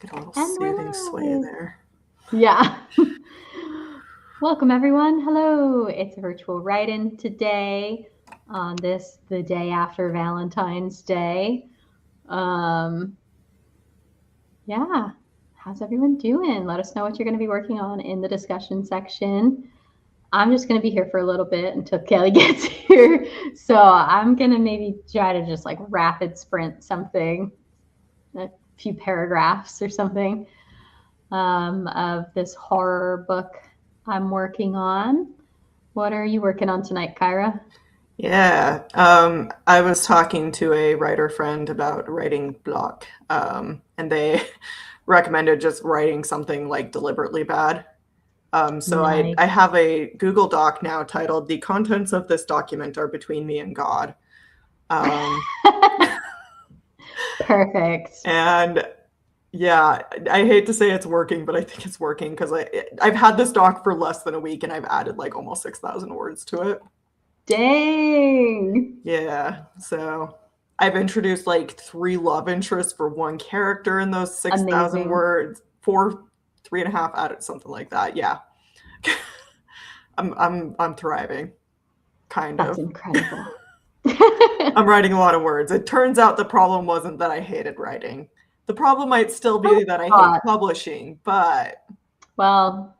Get a little And soothing sway there. Yeah. Welcome, everyone. Hello. It's a virtual write-in today on the day after Valentine's Day. Yeah. How's everyone doing? Let us know what you're going to be working on in the discussion section. I'm just going to be here for a little bit until Kelly gets here. So I'm going to maybe try to just like rapid sprint something, a few paragraphs or something. Of this horror book I'm working on. What are you working on tonight, Kyra? Yeah, I was talking to a writer friend about writing block, and they recommended just writing something like deliberately bad. So Nice. I have a Google Doc now titled "The contents of this document are between me and God," Perfect. and yeah, I hate to say it's working, but I think it's working because I've had this doc for less than a week and I've added like almost 6,000 words to it. Dang. Yeah, so I've introduced like 3 love interests for one character in those 6,000 Amazing. words, 3.5 added, something like that. Yeah, I'm thriving, kind That's of. incredible. I'm writing a lot of words. It turns out the problem wasn't that I hated writing. The problem might still be that I hate publishing, but Well,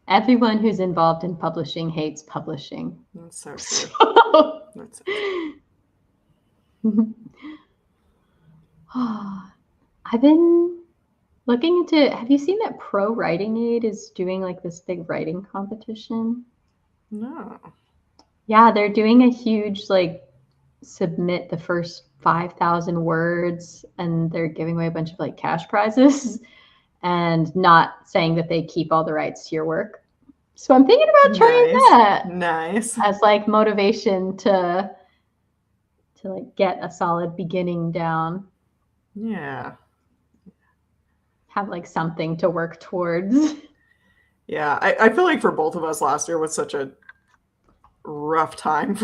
everyone who's involved in publishing hates publishing. that's so true. So... That's so true. I've been looking into, have you seen that Pro Writing Aid is doing like this big writing competition? No. Yeah, they're doing a huge like submit the first 5,000 words and they're giving away a bunch of like cash prizes and not saying that they keep all the rights to your work. So I'm thinking about trying that Nice. as like motivation to like get a solid beginning down. Yeah. Have like something to work towards. Yeah, I feel like for both of us last year was such a rough time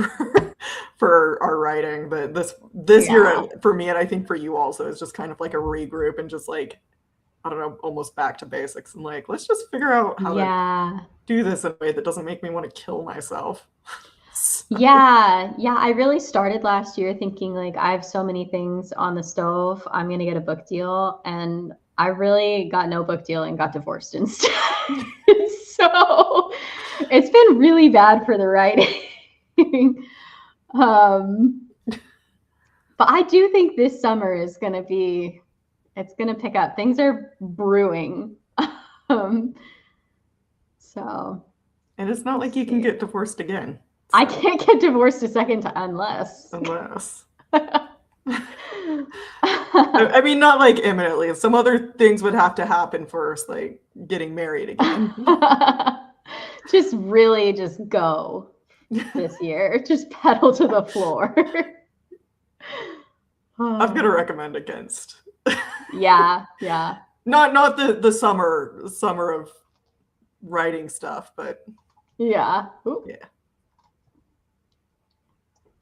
for our writing, but this year for me, and I think for you also, is just kind of like a regroup and just like, I don't know, almost back to basics and like, let's just figure out how to do this in a way that doesn't make me want to kill myself. Yeah, I really started last year thinking like I have so many things on the stove, I'm gonna get a book deal, and I really got no book deal and got divorced instead. So it's been really bad for the writing. But I do think this summer is gonna be, it's gonna pick up. Things are brewing. So. And it's not like you can get divorced again. So. I can't get divorced a second time unless. I mean, not like imminently. Some other things would have to happen first, like getting married again. Just really just go this year. Just pedal to the floor. I'm gonna recommend against. Yeah. Not the summer of writing stuff, but yeah. Ooh. Yeah.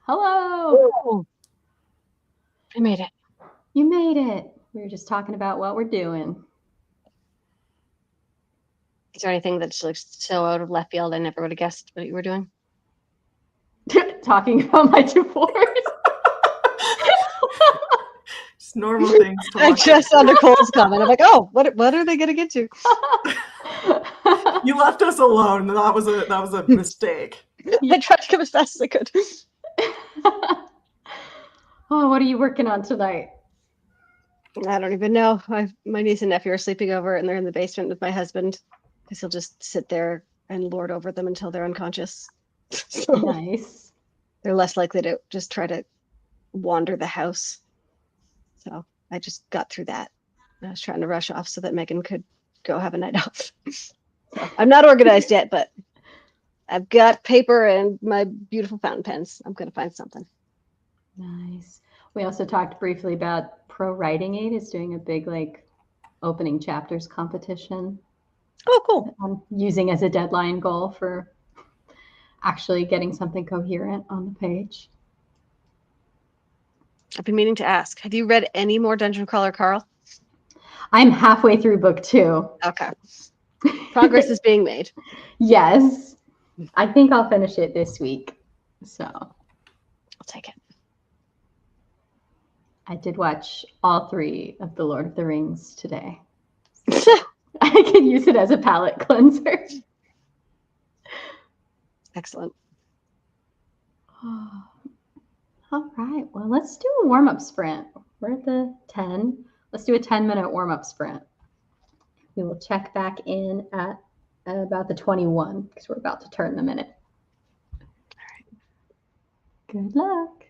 Hello. Ooh. I made it. You made it. We were just talking about what we're doing. Is there anything that's like so out of left field I never would have guessed what you were doing? Talking about my divorce. Just normal things. I just saw Nicole's comment. I'm like, oh, what are they gonna get to? You left us alone. That was a mistake. I tried to come as fast as I could. Oh, what are you working on tonight? I don't even know. My niece and nephew are sleeping over and they're in the basement with my husband because he'll just sit there and lord over them until they're unconscious. So nice. They're less likely to just try to wander the house. So I just got through that. I was trying to rush off so that Megan could go have a night off. So I'm not organized yet, but I've got paper and my beautiful fountain pens. I'm going to find something. Nice. We also talked briefly about Pro Writing Aid is doing a big like opening chapters competition. Oh, cool. I'm using as a deadline goal for actually getting something coherent on the page. I've been meaning to ask, have you read any more Dungeon Crawler Carl? I'm halfway through book 2. Okay. Progress is being made. Yes. I think I'll finish it this week. So I'll take it. I did watch all 3 of the Lord of the Rings today. I could use it as a palate cleanser. Excellent. All right. Well, let's do a warm-up sprint. We're at the 10. Let's do a 10-minute warm-up sprint. We will check back in at about the 21 because we're about to turn the minute. All right. Good luck.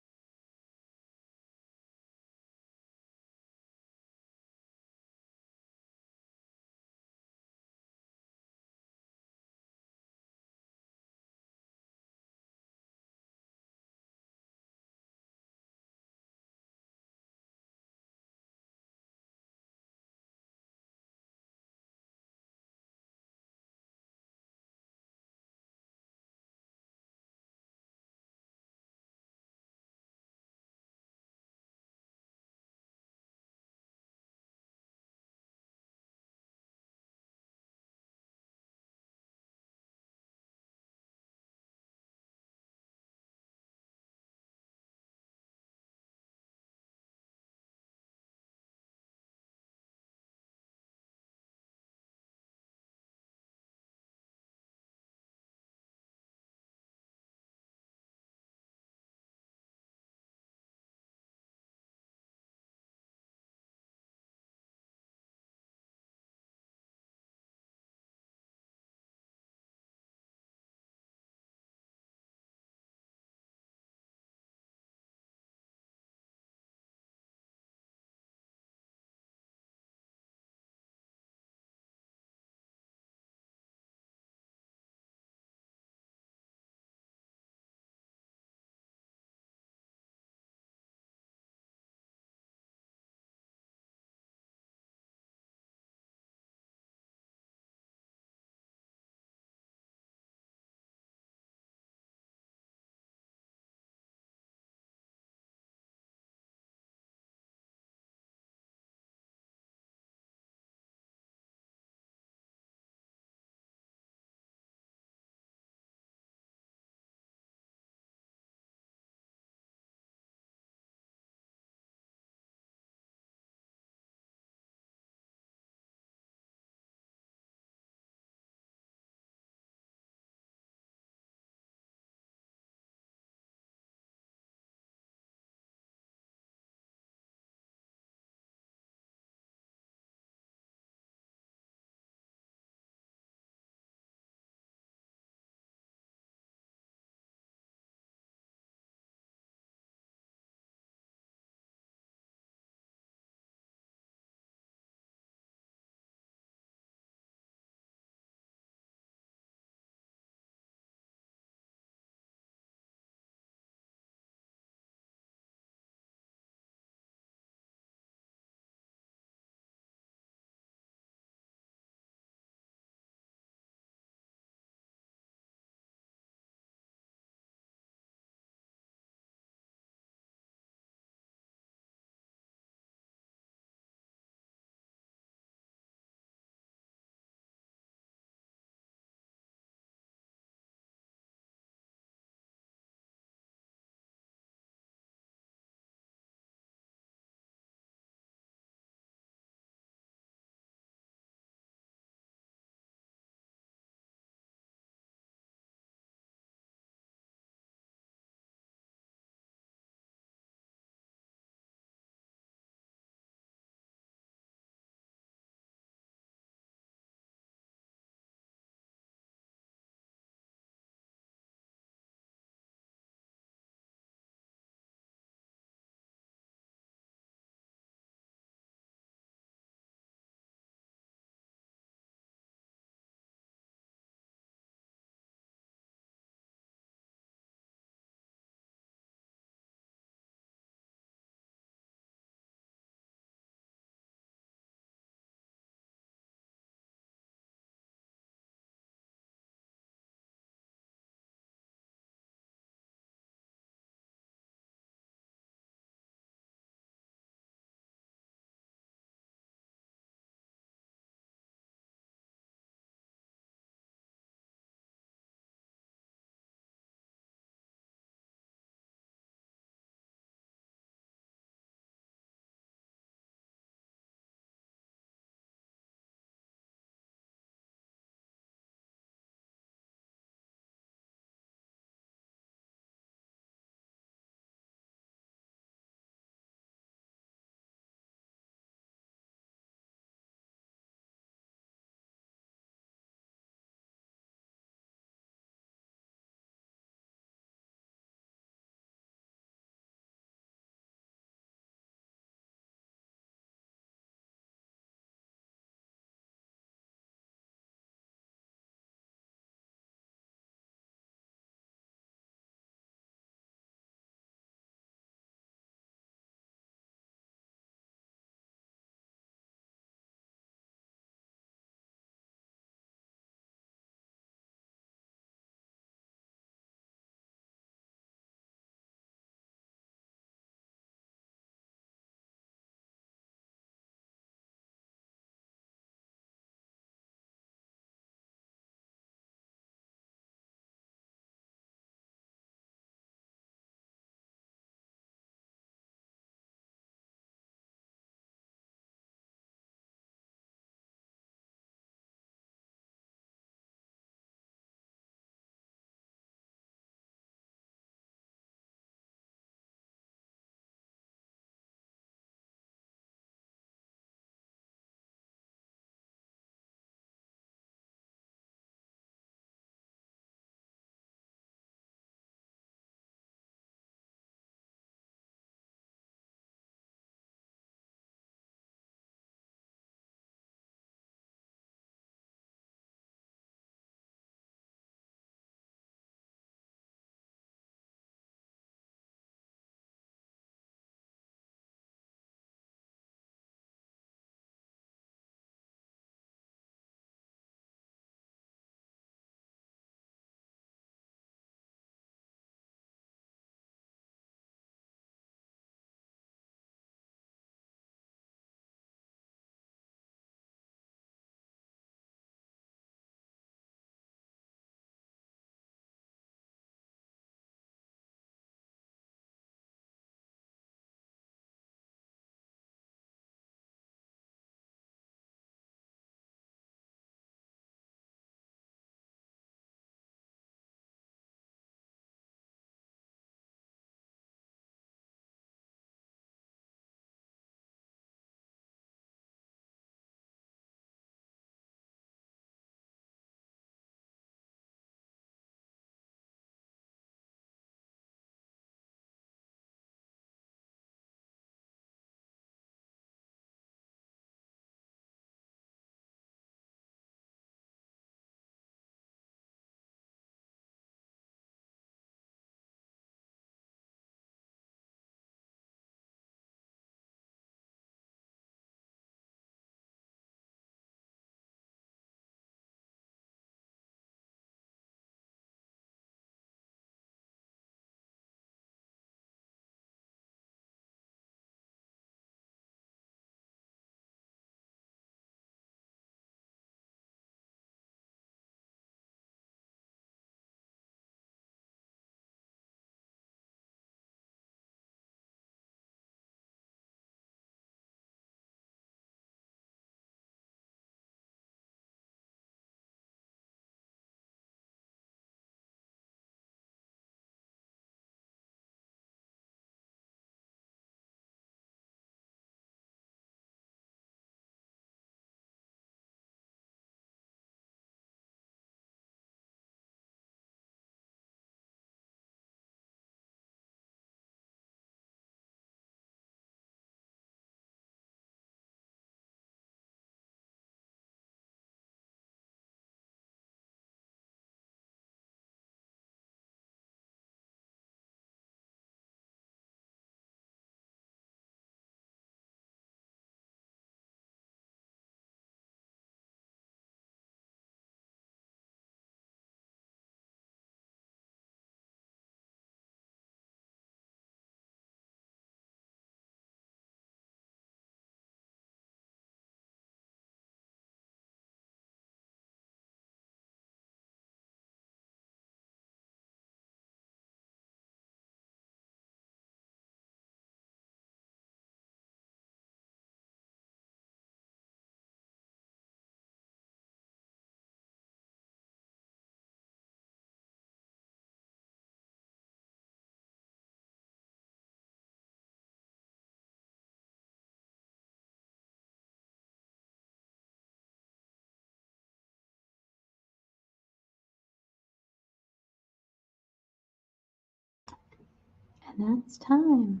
And that's time.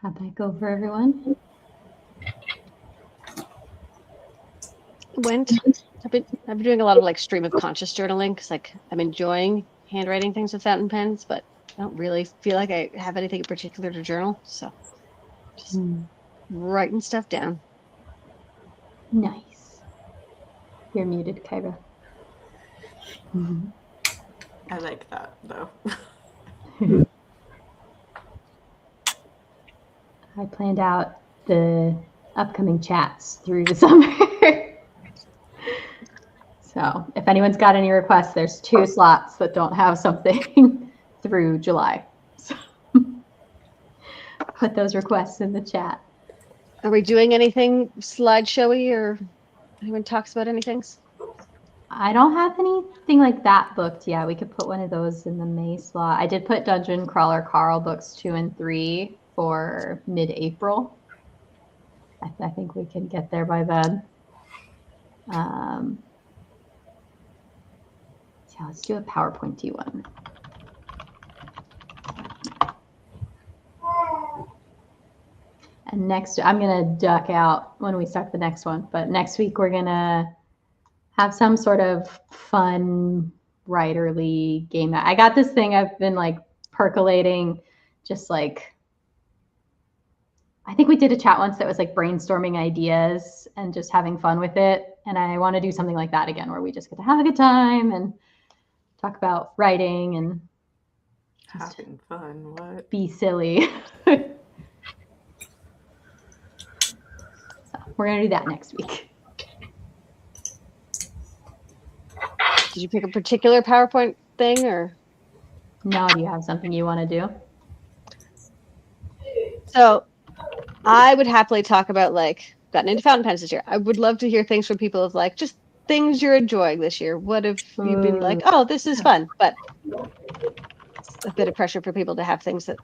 How'd that go for everyone? I've been doing a lot of like stream of conscious journaling because like I'm enjoying handwriting things with fountain pens, but I don't really feel like I have anything in particular to journal. So just writing stuff down. Nice. You're muted, Kyra. I like that though. I planned out the upcoming chats through the summer. So if anyone's got any requests, there's 2 slots that don't have something through July. So put those requests in the chat. Are we doing anything slideshowy or anyone talks about anything? I don't have anything like that booked. Yeah, we could put one of those in the May slot. I did put Dungeon Crawler Carl books 2 and 3 for mid-April. I think we can get there by then. So let's do a PowerPointy one. And next, I'm going to duck out when we start the next one. But next week, we're going to have some sort of fun writerly game. I got this thing I've been like percolating, just like, I think we did a chat once that was like brainstorming ideas and just having fun with it. And I want to do something like that again, where we just get to have a good time and talk about writing and Having fun, what? be silly. So we're going to do that next week. Did you pick a particular PowerPoint thing or? Now, do you have something you want to do? So I would happily talk about like gotten into fountain pens this year. I would love to hear things from people of like just things you're enjoying this year. What have you been like, oh, this is fun, but it's a bit of pressure for people to have things that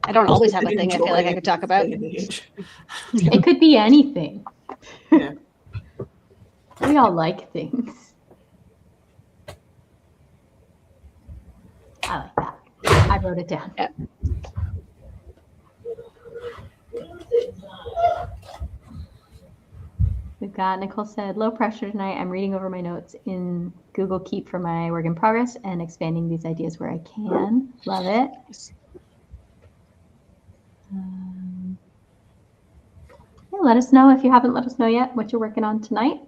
I don't always have a thing I feel like I could talk about. It could be anything. Yeah. We all like things. I like that. I wrote it down. Yeah. We've got Nicole said, low pressure tonight. I'm reading over my notes in Google Keep for my work in progress and expanding these ideas where I can. Love it. Yeah, let us know if you haven't let us know yet what you're working on tonight.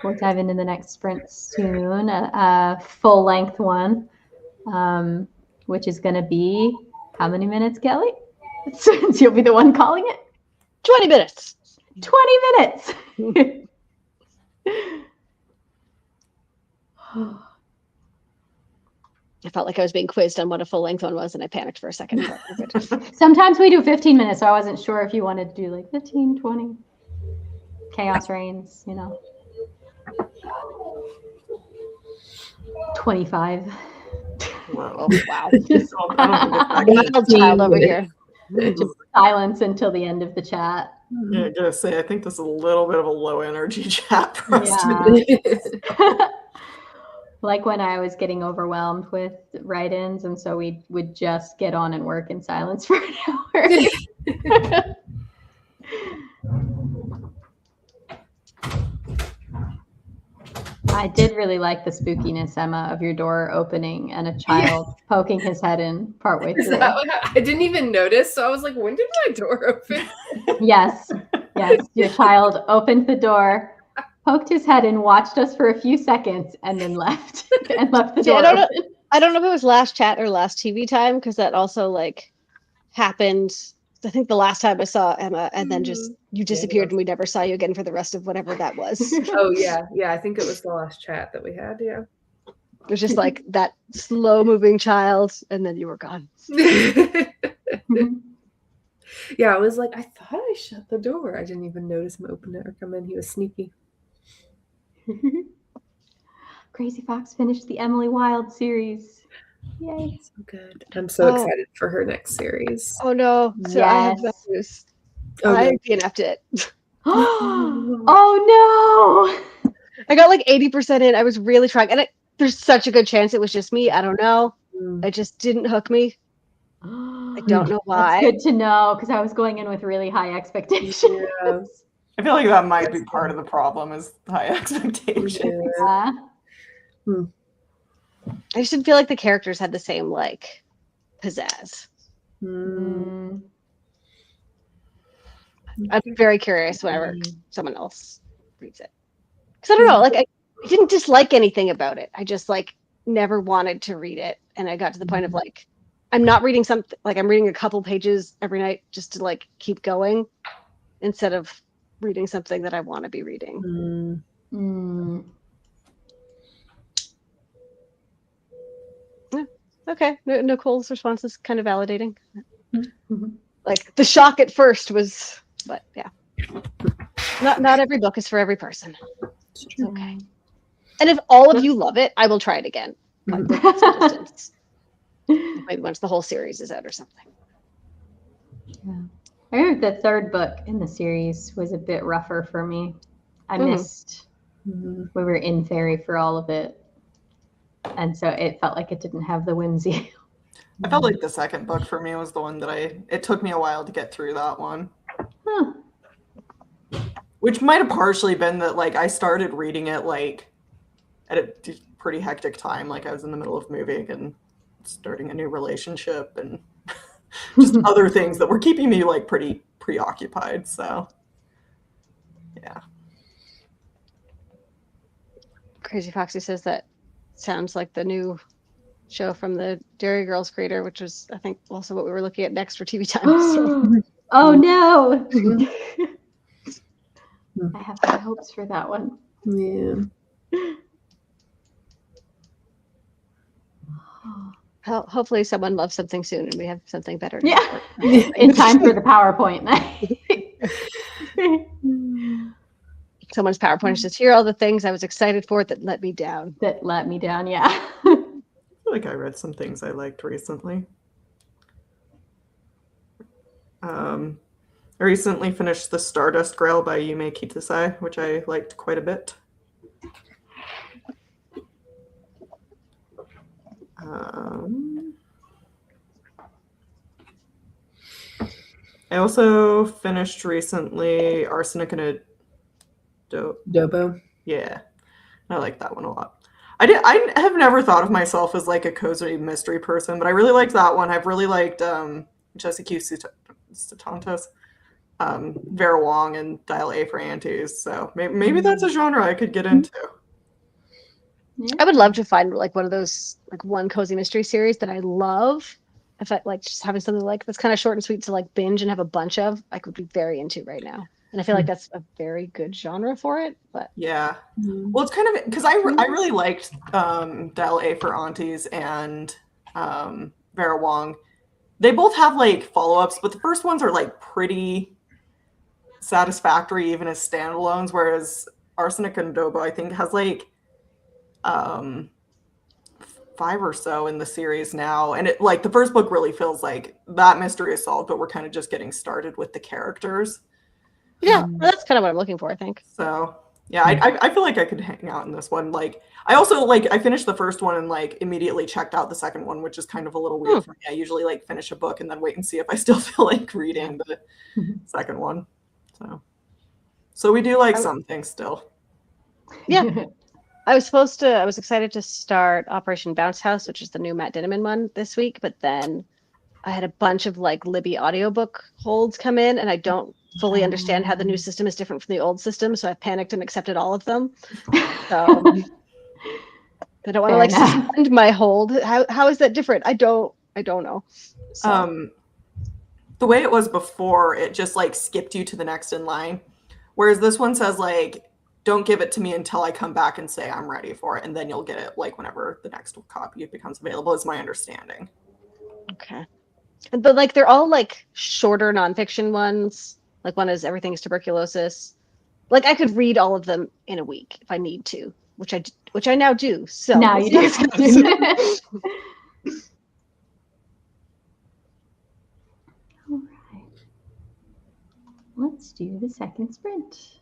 We'll dive into the next sprint soon, a full length one, which is going to be how many minutes, Kelly? Since you'll be the one calling it. 20 minutes. 20 minutes. I felt like I was being quizzed on what a full length one was and I panicked for a second. Sometimes we do 15 minutes, so I wasn't sure if you wanted to do like 15, 20. Chaos reigns, you know. 25. Whoa. Oh, wow. Just Mild child over here. silence until the end of the chat. Yeah, I gotta say, I think this is a little bit of a low energy chat for us Yeah. today. Like when I was getting overwhelmed with write-ins, and so we would just get on and work in silence for an hour. I did really like the spookiness, Emma, of your door opening and a child poking his head in partway Is through. that what I didn't even notice, so I was like, when did my door open? Yes, your child opened the door, poked his head in, watched us for a few seconds, and then left and left the door open. I don't know if it was last chat or last TV time because that also like happened. I think the last time I saw Emma, and then just you disappeared, and we never saw you again for the rest of whatever that was. Oh yeah, I think it was the last chat that we had. Yeah, It was just like that slow moving child, and then you were gone. Yeah, I was like, I thought I shut the door. I didn't even notice him open it or come in. He was sneaky. Crazy Fox finished the Emily Wilde series. Yay. So good. I'm so excited for her next series. Oh no! So I have Yes. bad news. Oh, I no. DNF'd it. Oh no! I got like 80% in. I was really trying, and there's such a good chance it was just me. I don't know. Mm. It just didn't hook me. I don't know why. That's good to know because I was going in with really high expectations. Yeah. I feel like that might be part of the problem is high expectations. Yeah. Yeah. I just didn't feel like the characters had the same like pizzazz. Mm. I'd be very curious whenever someone else reads it. Because I don't know, like I didn't dislike anything about it. I just like never wanted to read it. And I got to the point of like, I'm not reading something, like I'm reading a couple pages every night just to like keep going instead of reading something that I want to be reading. Mm. Mm. Okay, Nicole's response is kind of validating. Mhm. Like the shock at first was, but yeah, not every book is for every person. It's It's true. okay. And if all of you love it, I will try it again. Like, with some distance. Maybe once the whole series is out or something. I remember the third book in the series was a bit rougher for me. I Mhm. missed Mhm. we were in Fairy for all of it. And so it felt like it didn't have the whimsy. I felt like the second book for me was the one that it took me a while to get through that one. Huh. Which might have partially been that like I started reading it like at a pretty hectic time. Like I was in the middle of moving and starting a new relationship and just other things that were keeping me like pretty preoccupied. So yeah. Crazy Foxy says that sounds like the new show from the Dairy Girls creator, which was, I think, also what we were looking at next for TV time. So. Oh no. Mhm. I have high hopes for that one. Yeah. Hopefully someone loves something soon and we have something better. To Yeah. report. In time for the PowerPoint night. Someone's PowerPoint says, here are all the things I was excited for that let me down. That let me down, yeah. I feel like I read some things I liked recently. I recently finished The Stardust Grail by Yume Kitasai, which I liked quite a bit. I also finished recently Arsenic and a Dobo. Yeah, I like that one a lot. I have never thought of myself as like a cozy mystery person, but I really liked that one. I've really liked Jessica Sutantos, Vera Wong, and Dial A for Aunties. So maybe that's a genre I could get into. I would love to find like one of those, like one cozy mystery series that I love. If I like just having something like that's kind of short and sweet to like binge and have a bunch of, I could be very into right now. And I feel like that's a very good genre for it. But yeah, well, it's kind of because I really liked Dial A for Aunties and Vera Wong. They both have like follow-ups, but the first ones are like pretty satisfactory even as standalones, whereas Arsenic and Adobo I think has like 5 or so in the series now, and it like the first book really feels like that mystery is solved, but we're kind of just getting started with the characters. yeah, that's kind of what I'm looking for, I think. So yeah, I feel like I could hang out in this one. Like I also like I finished the first one and like immediately checked out the second one, which is kind of a little weird for me. I usually like finish a book and then wait and see if I still feel like reading the second one. So we do like some things still. Yeah. I was excited to start Operation Bounce House, which is the new Matt Dinniman one this week, but then I had a bunch of like Libby audiobook holds come in and I don't fully understand how the new system is different from the old system, so I panicked and accepted all of them. So I don't want to like suspend my hold. How is that different? I don't know. So. The way it was before, it just like skipped you to the next in line. Whereas this one says like, don't give it to me until I come back and say I'm ready for it. And then you'll get it like whenever the next copy becomes available is my understanding. Okay. But like, they're all like shorter nonfiction ones. Like one is Everything's Tuberculosis. Like I could read all of them in a week if I need to, which I now do. So now you do. All right. Let's do the second sprint.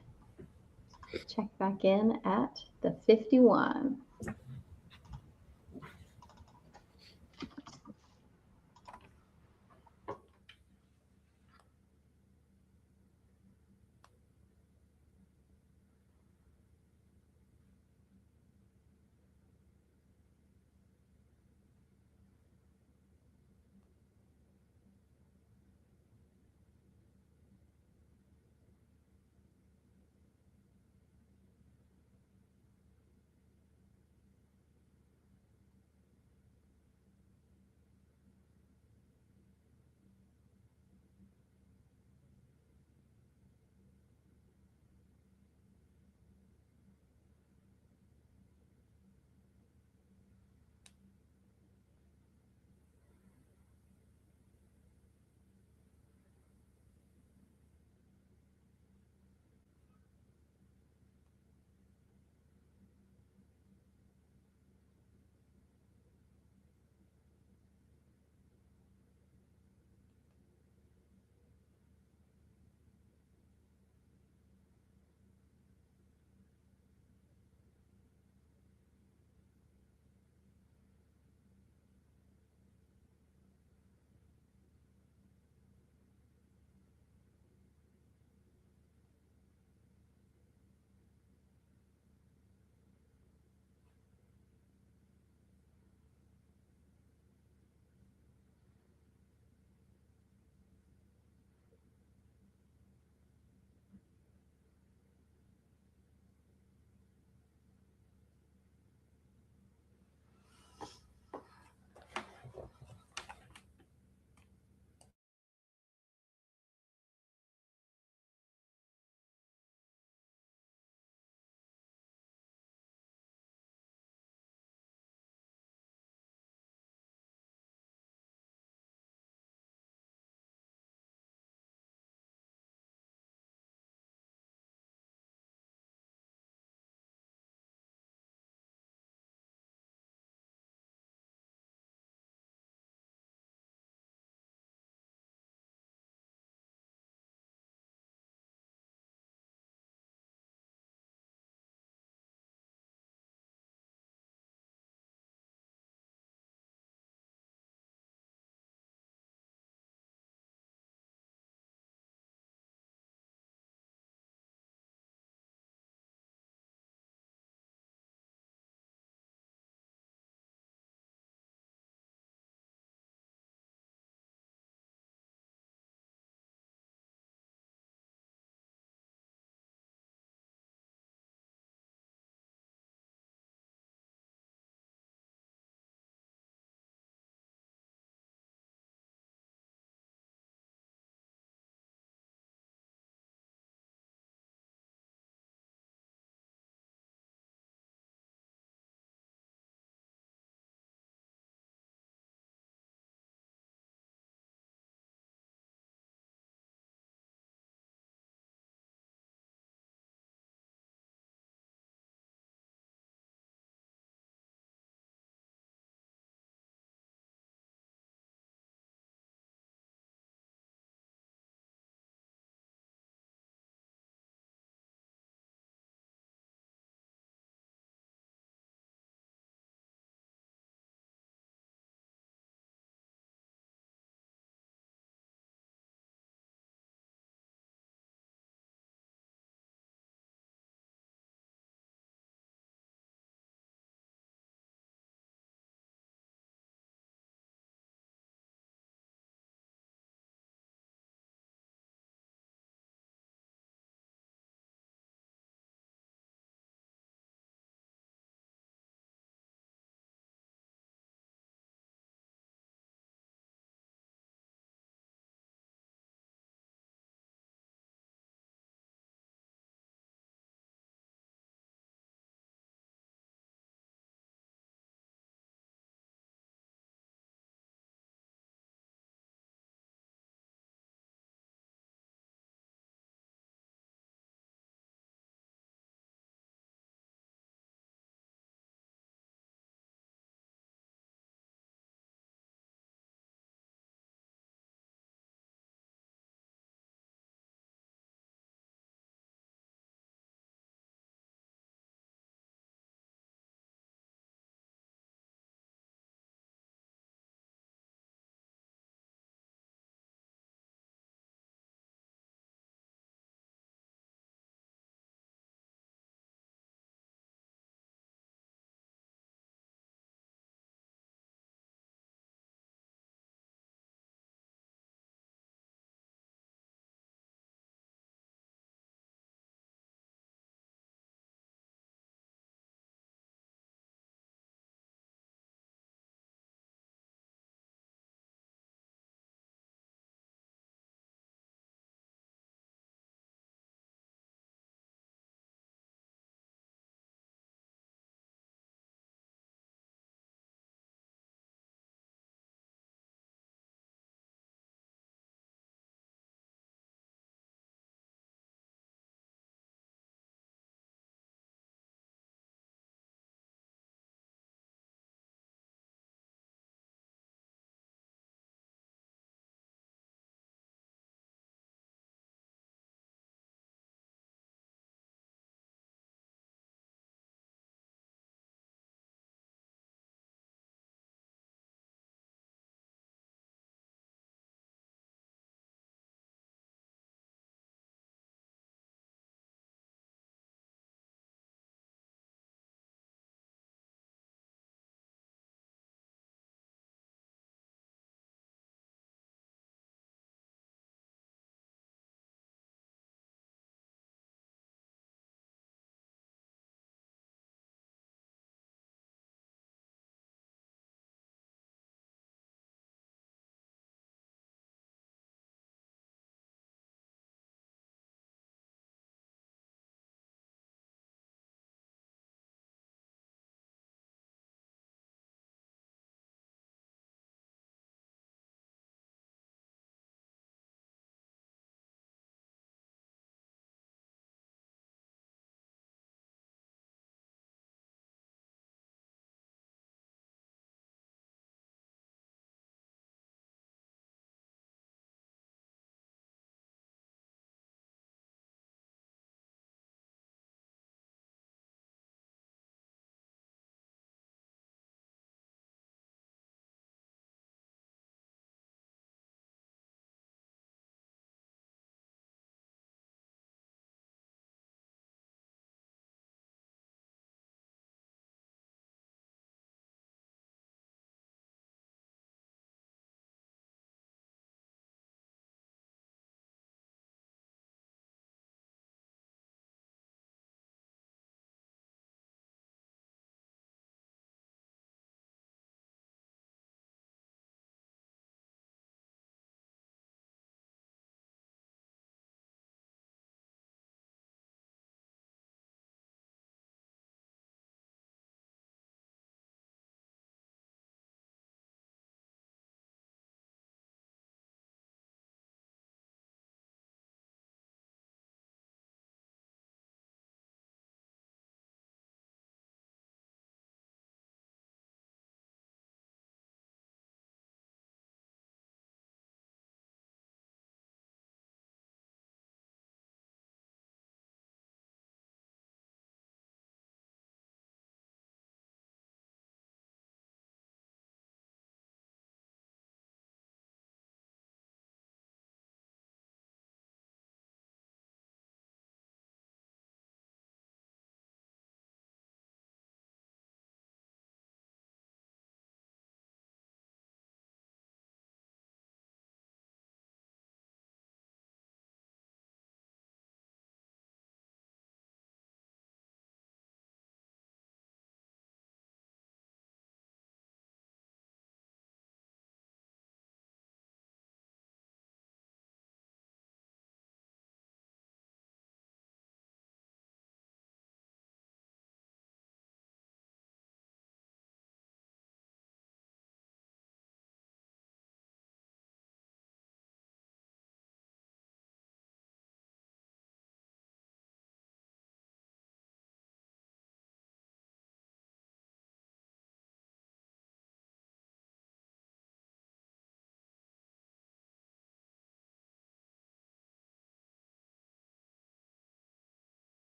Check back in at the 51.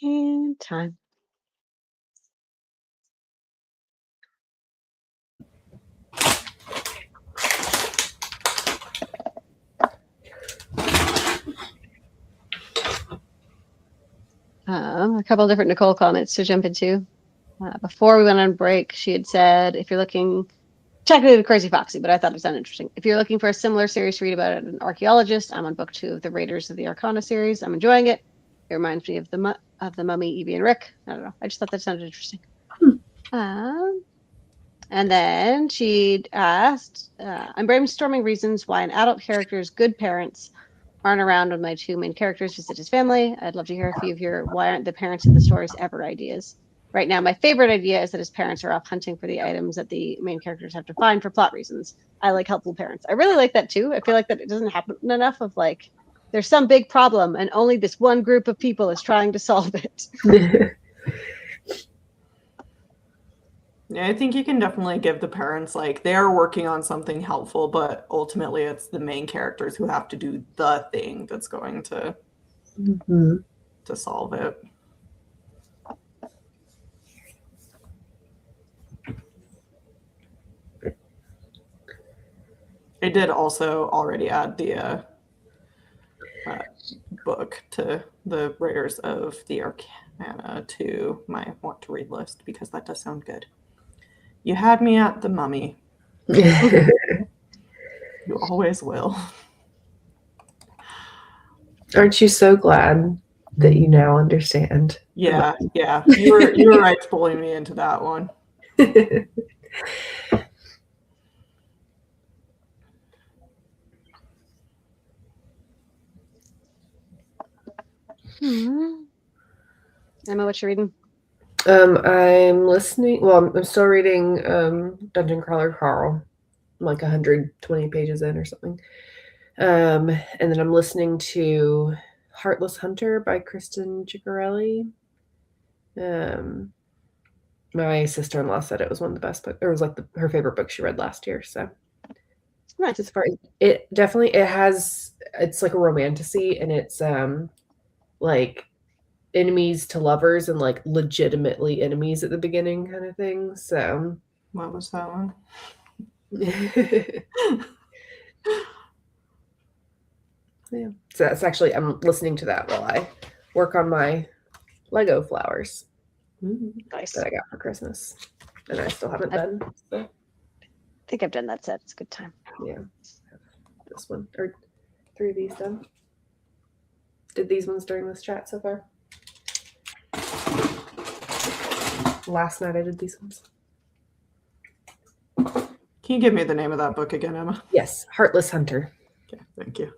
And time. A couple different Nicole comments to jump into. Before we went on break, she had said, if you're looking, technically the Crazy Foxy, but I thought it sounded interesting. If you're looking for a similar series to read about an archaeologist, I'm on book 2 of the Raiders of the Arcana series. I'm enjoying it. It reminds me of the Mummy, Evie, and Rick. I don't know. I just thought that sounded interesting. And then she'd asked, I'm brainstorming reasons why an adult character's good parents aren't around when my 2 main characters visit his family. I'd love to hear a few of your why aren't the parents in the stories ever ideas. Right now, my favorite idea is that his parents are off hunting for the items that the main characters have to find for plot reasons. I like helpful parents. I really like that too. I feel like that it doesn't happen enough of like, there's some big problem and only this one group of people is trying to solve it. Yeah, I think you can definitely give the parents, like, they are working on something helpful, but ultimately it's the main characters who have to do the thing that's going to solve it. I did also already add the book to the Raiders of the Arcana to my want to read list because that does sound good. You had me at the Mummy. You always will. Aren't you so glad that you now understand? Yeah. You were right to pulling me into that one. Emma, what you reading? I'm listening. Well, I'm still reading Dungeon Crawler Carl. I'm like 120 pages in or something. And then I'm listening to Heartless Hunter by Kristen Ciccarelli. My sister-in-law said it was one of the best books. It was like her favorite book she read last year. So Nice. as far as it's like a romantasy, and it's like enemies to lovers and like legitimately enemies at the beginning kind of thing. So What was that one? Yeah. So that's actually, I'm listening to that while I work on my Lego flowers Nice. that I got for Christmas. And I still haven't done. So I think I've done that set. It's a good time. yeah. This one, or 3 of these done. Did these ones during this chat so far? Last night I did these ones. Can you give me the name of that book again, Emma? Yes, Heartless Hunter. Okay, thank you.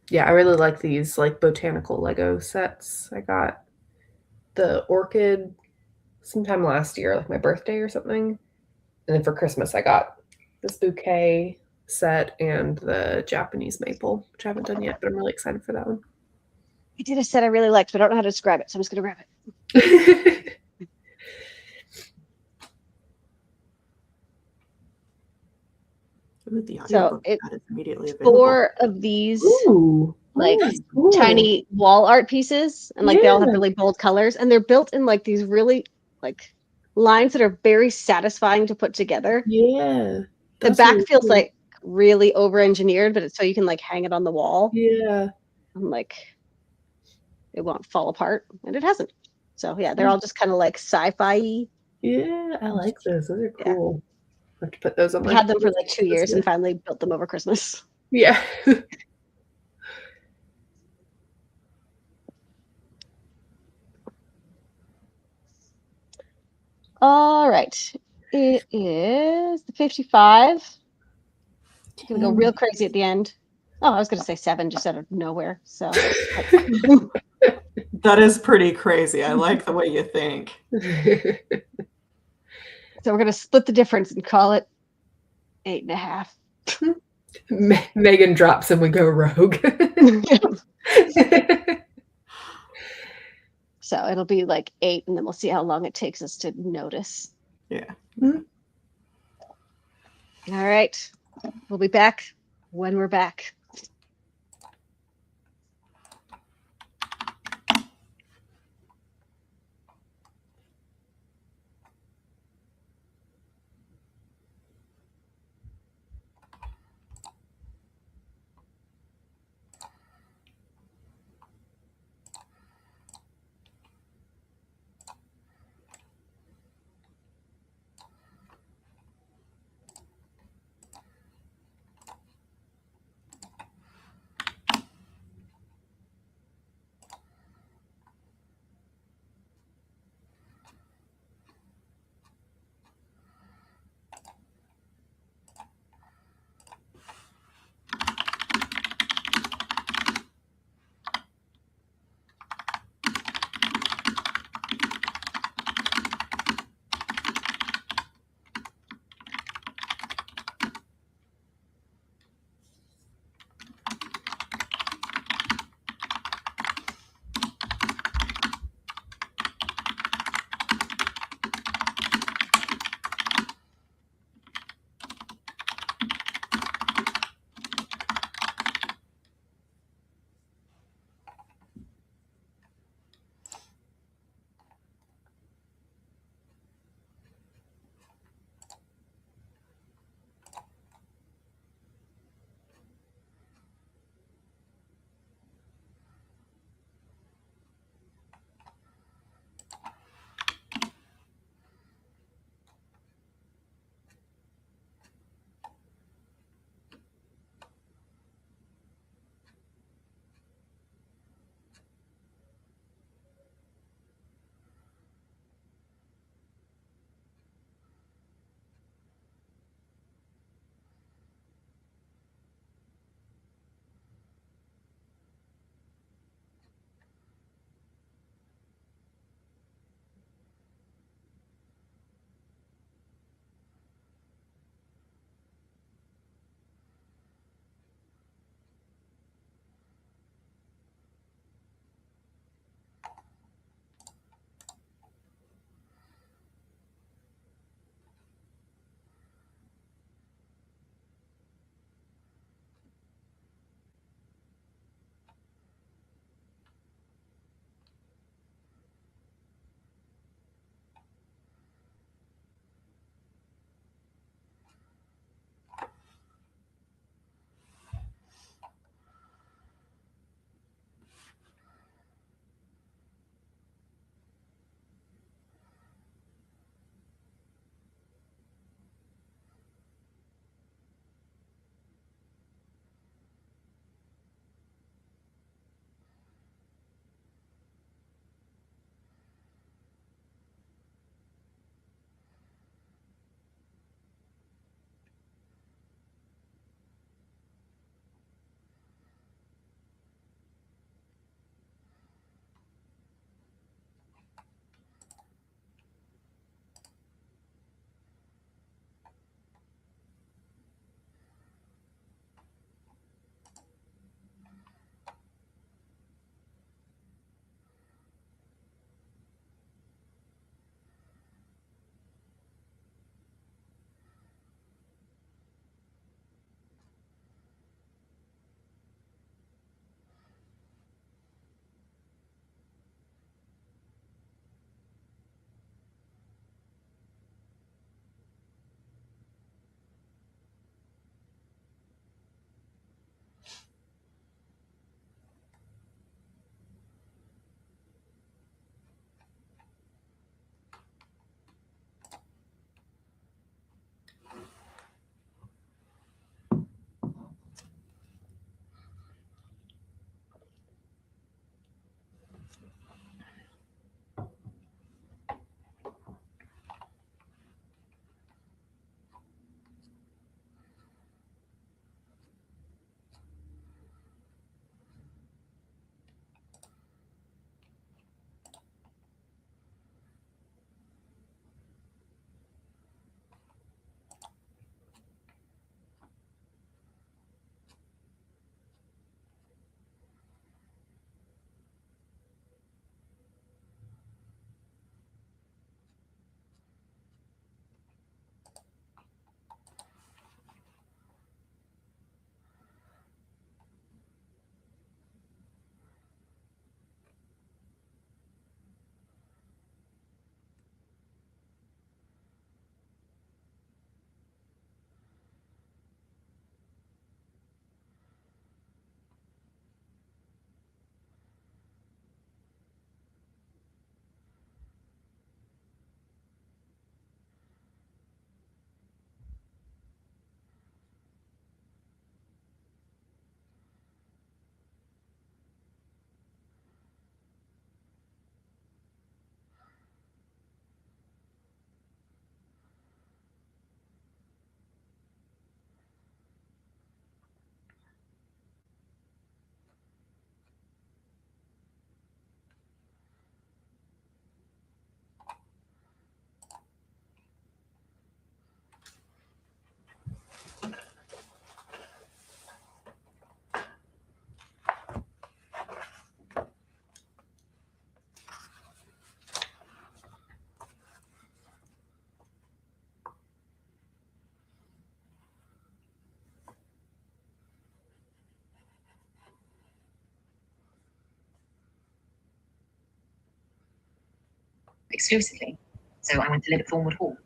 Yeah, I really like these like botanical Lego sets. I got the orchid sometime last year, like my birthday or something. And then for Christmas, I got this bouquet set and the Japanese maple, which I haven't done yet, but I'm really excited for that one. I did a set I really liked, but I don't know how to describe it, so I'm just going to grab it. The So audiobook is immediately available. 4 of these Ooh, like cool. tiny wall art pieces, and like they all have really bold colors, and they're built in like these really like lines that are very satisfying to put together. Yeah. The back feels like really over-engineered, but it's so you can like hang it on the wall. Yeah. And like it won't fall apart, and it hasn't. So yeah, they're all just kind of like sci-fi. Yeah, I like those. Those are cool. I have to put those on We my had them for like 2 years and finally built them over Christmas. Yeah. All right. It is the 55. It's gonna go real crazy at the end. Oh, I was gonna say 7 just out of nowhere. So That is pretty crazy. I like the way you think. So we're gonna split the difference and call it 8.5. Megan drops and we go rogue. So it'll be like 8, and then we'll see how long it takes us to notice. Yeah. All right. We'll be back when we're back. exclusively. So I went to live at Thornwood Hall.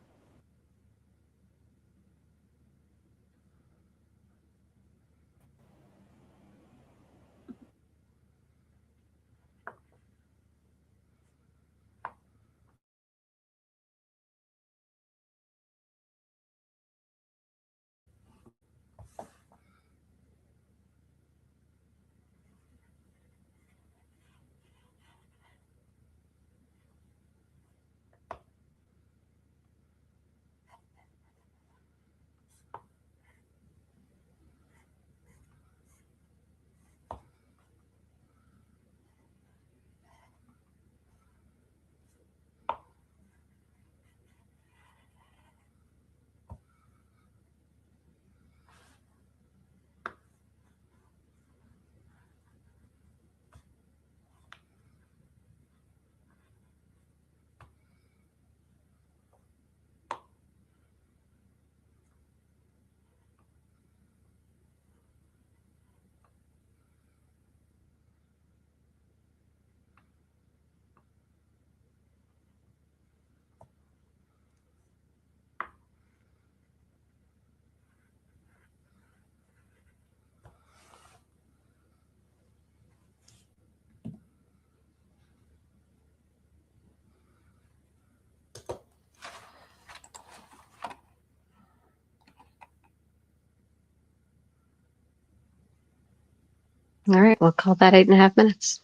All right, we'll call that 8.5 minutes.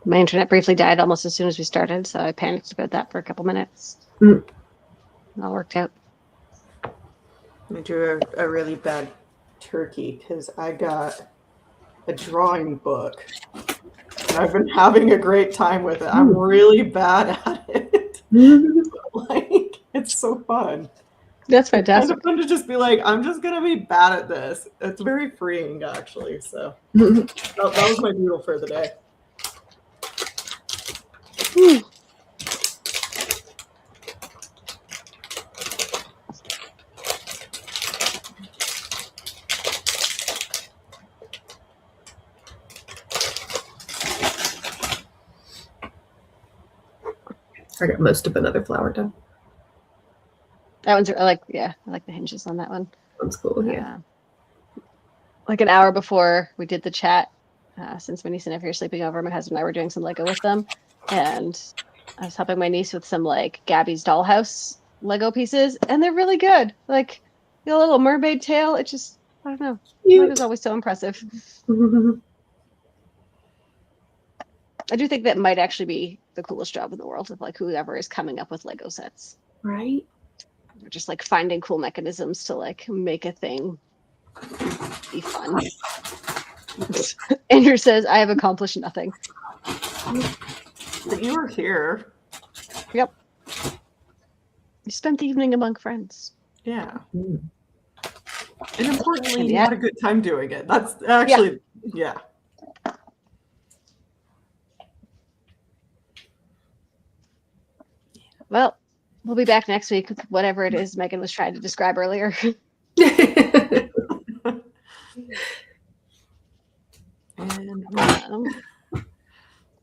My internet briefly died almost as soon as we started, so I panicked about that for a couple minutes. Mm. It all worked out. I drew a really bad turkey because I got a drawing book. And I've been having a great time with it. I'm really bad at it. Like, it's so fun. That's It's kind fantastic. of fun to just be like, I'm just gonna be bad at this. It's very freeing, actually. So that was my doodle for the day. I got most of another flower done. That one's, I like the hinges on that one. That's cool. Yeah. Like an hour before we did the chat, since my niece and nephew are sleeping over, my husband and I were doing some Lego with them, and I was helping my niece with some like Gabby's dollhouse Lego pieces, and they're really good. Like the little mermaid tail. It just, I don't know. Lego's always so impressive. I do think that might actually be the coolest job in the world, of like whoever is coming up with Lego sets. Right. Or just like finding cool mechanisms to like make a thing be fun. Andrew says, I have accomplished nothing. But you were here. Yep. You spent the evening among friends. Yeah. Mm. And importantly, And you yeah. had a good time doing it. That's actually, yeah. Well, we'll be back next week with whatever it is Megan was trying to describe earlier.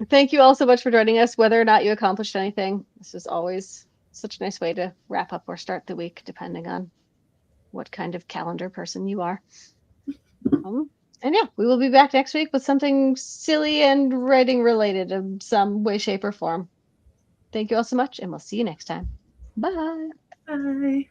Thank you all so much for joining us. Whether or not you accomplished anything, this is always such a nice way to wrap up or start the week, depending on what kind of calendar person you are. And yeah, we will be back next week with something silly and writing related in some way, shape, or form. Thank you all so much, and we'll see you next time. Bye. Bye.